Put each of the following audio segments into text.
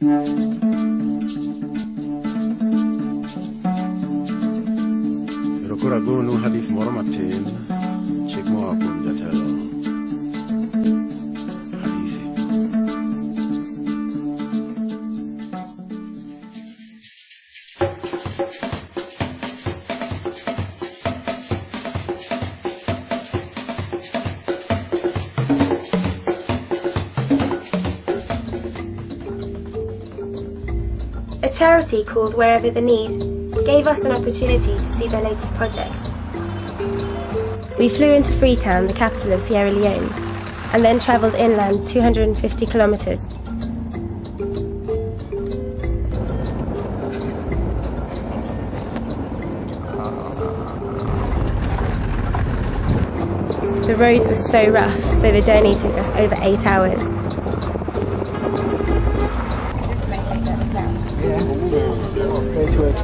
A charity called Wherever the Need gave us an opportunity to see their latest projects. We flew into Freetown, the capital of Sierra Leone, and then travelled inland 250 kilometres. The roads were so rough, so the journey took us over 8 hours.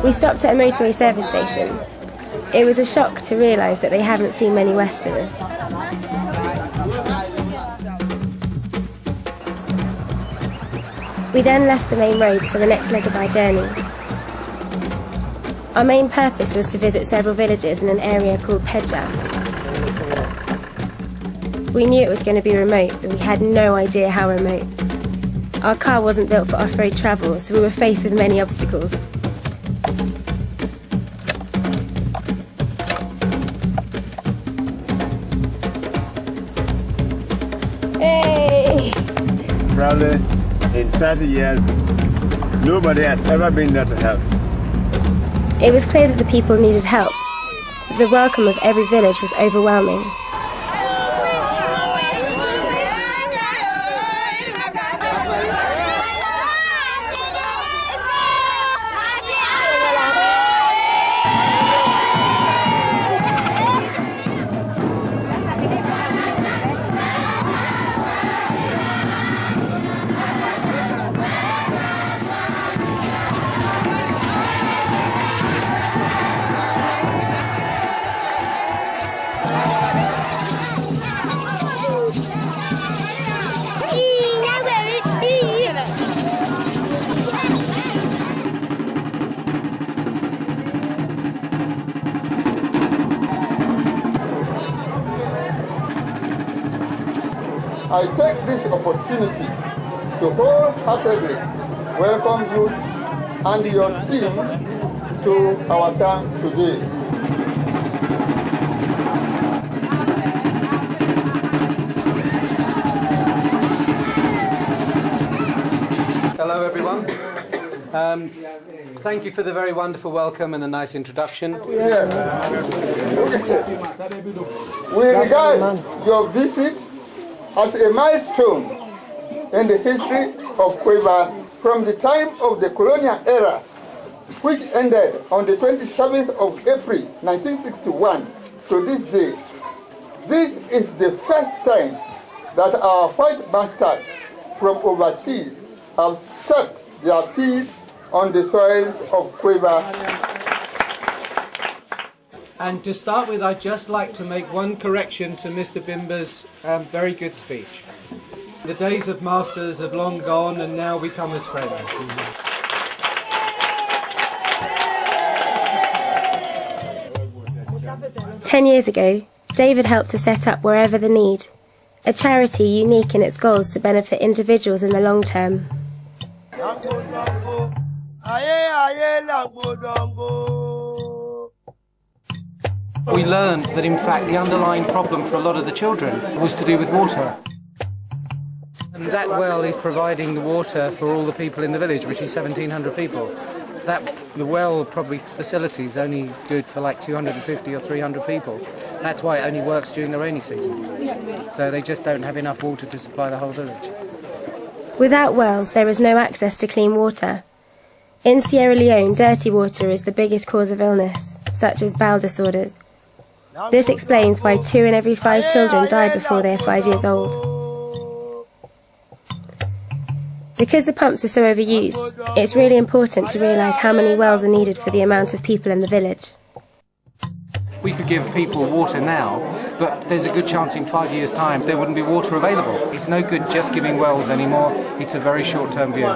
We stopped at a motorway service station. It was a shock to realise that they haven't seen many Westerners. We then left the main roads for the next leg of our journey. Our main purpose was to visit several villages in an area called Pedja. We knew it was going to be remote, but we had no idea how remote. Our car wasn't built for off-road travel, so we were faced with many obstacles. Hey! Probably in 30 years, nobody has ever been there to help. It was clear that the people needed help. The welcome of every village was overwhelming. I take this opportunity to wholeheartedly welcome you and your team to our camp today. Hello everyone. Thank you for the very wonderful welcome and the nice introduction. Yes. We regard your visit as a milestone in the history of Cueva from the time of the colonial era, which ended on the 27th of April 1961 to this day. This is the first time that our white bastards from overseas have stepped their feet on the soils of Cueva. And to start with, I'd just like to make one correction to Mr. Bimba's very good speech. The days of masters have long gone, and now we come as friends. 10 years ago, David helped to set up Wherever the Need, a charity unique in its goals to benefit individuals in the long term. We learned that in fact the underlying problem for a lot of the children was to do with water. And that well is providing the water for all the people in the village, which is 1,700 people. The well probably facility is only good for like 250 or 300 people. That's why it only works during the rainy season. So they just don't have enough water to supply the whole village. Without wells, there is no access to clean water. In Sierra Leone, dirty water is the biggest cause of illness, such as bowel disorders. This explains why 2 in every 5 children die before they are 5 years old. Because the pumps are so overused, it's really important to realise how many wells are needed for the amount of people in the village. We could give people water now, but there's a good chance in 5 years' time there wouldn't be water available. It's no good just giving wells anymore. It's a very short-term view.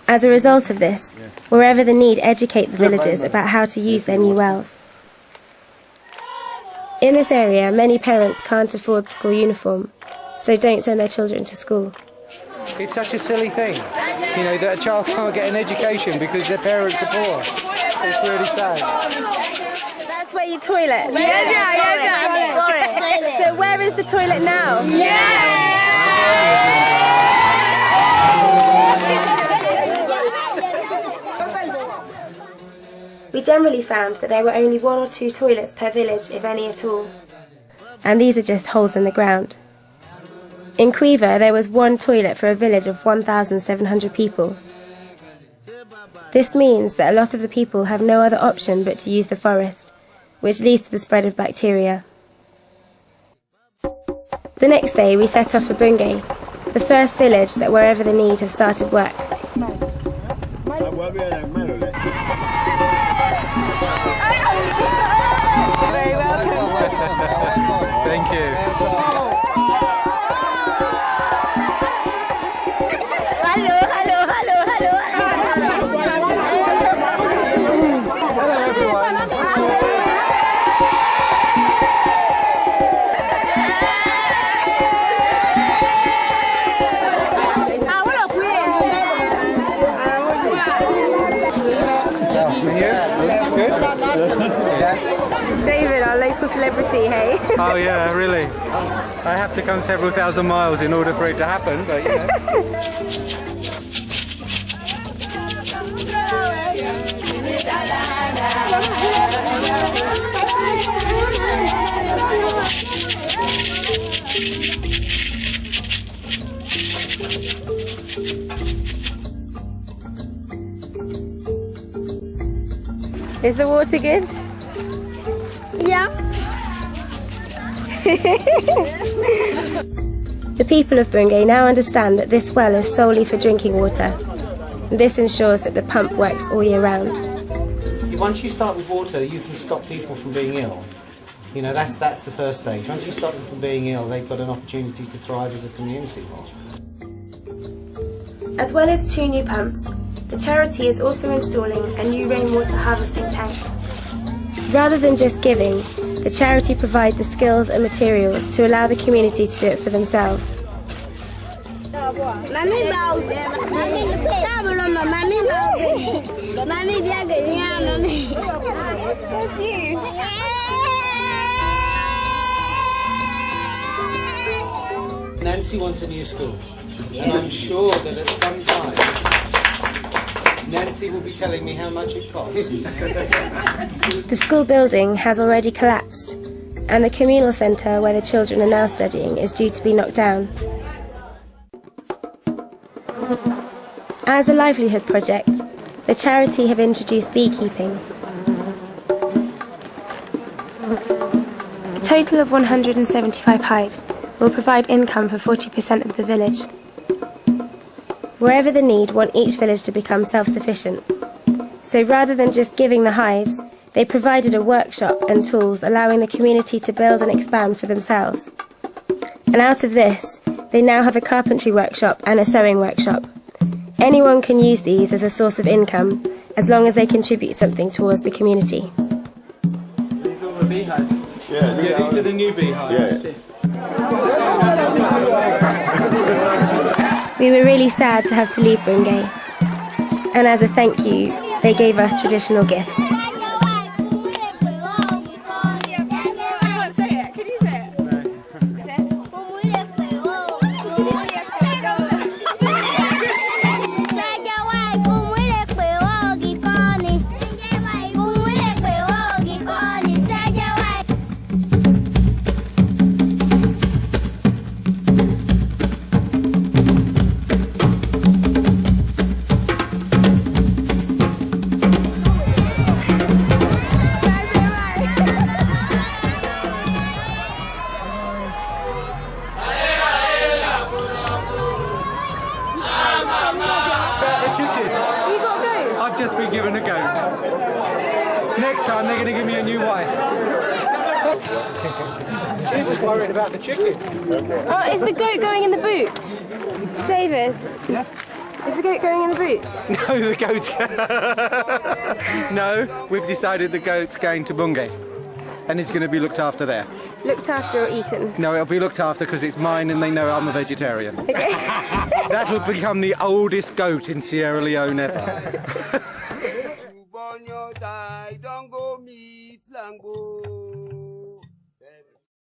As a result of this, wherever the need, educate the villagers about how to use their new wells. In this area, many parents can't afford school uniform, so don't send their children to school. It's such a silly thing, you know, that a child can't get an education because their parents are poor. It's really sad. That's where you toilet? Yeah. So where is the toilet now? We generally found that there were only 1 or 2 toilets per village, if any at all. And these are just holes in the ground. In Quiver, there was 1 toilet for a village of 1,700 people. This means that a lot of the people have no other option but to use the forest, which leads to the spread of bacteria. The next day we set off for Bungay, the first village that wherever the need have started work. Very welcome. Thank you. Hello. Hello everyone. David, our local celebrity, hey? Oh yeah, really. I have to come several thousand miles in order for it to happen, but you know. Is the water good? Yeah. The people of Bungay now understand that this well is solely for drinking water. This ensures that the pump works all year round. Once you start with water, you can stop people from being ill. You know, that's the first stage. Once you stop them from being ill, they've got an opportunity to thrive as a community. As well as 2 new pumps, the charity is also installing a new rainwater harvesting tank. Rather than just giving, the charity provide the skills and materials to allow the community to do it for themselves. Nancy wants a new school, and I'm sure that at some time Nancy will be telling me how much it costs. The school building has already collapsed, and the communal centre where the children are now studying is due to be knocked down. As a livelihood project, the charity have introduced beekeeping. A total of 175 hives will provide income for 40% of the village. Wherever the need, want each village to become self-sufficient. So rather than just giving the hives, they provided a workshop and tools allowing the community to build and expand for themselves. And out of this, they now have a carpentry workshop and a sewing workshop. Anyone can use these as a source of income, as long as they contribute something towards the community. These are the beehives. Yeah, These are the new beehives. Yeah. We were really sad to have to leave Bungay, and as a thank you, they gave us traditional gifts. I've just been given a goat. Next time they're going to give me a new wife. She was worried about the chicken. Oh, is the goat going in the boot? David? Yes? Is the goat going in the boot? No, the goat's... No, we've decided the goat's going to Bungay. And it's going to be looked after there. Looked after or eaten? No, it'll be looked after because it's mine and they know I'm a vegetarian. Okay. That will become the oldest goat in Sierra Leone ever.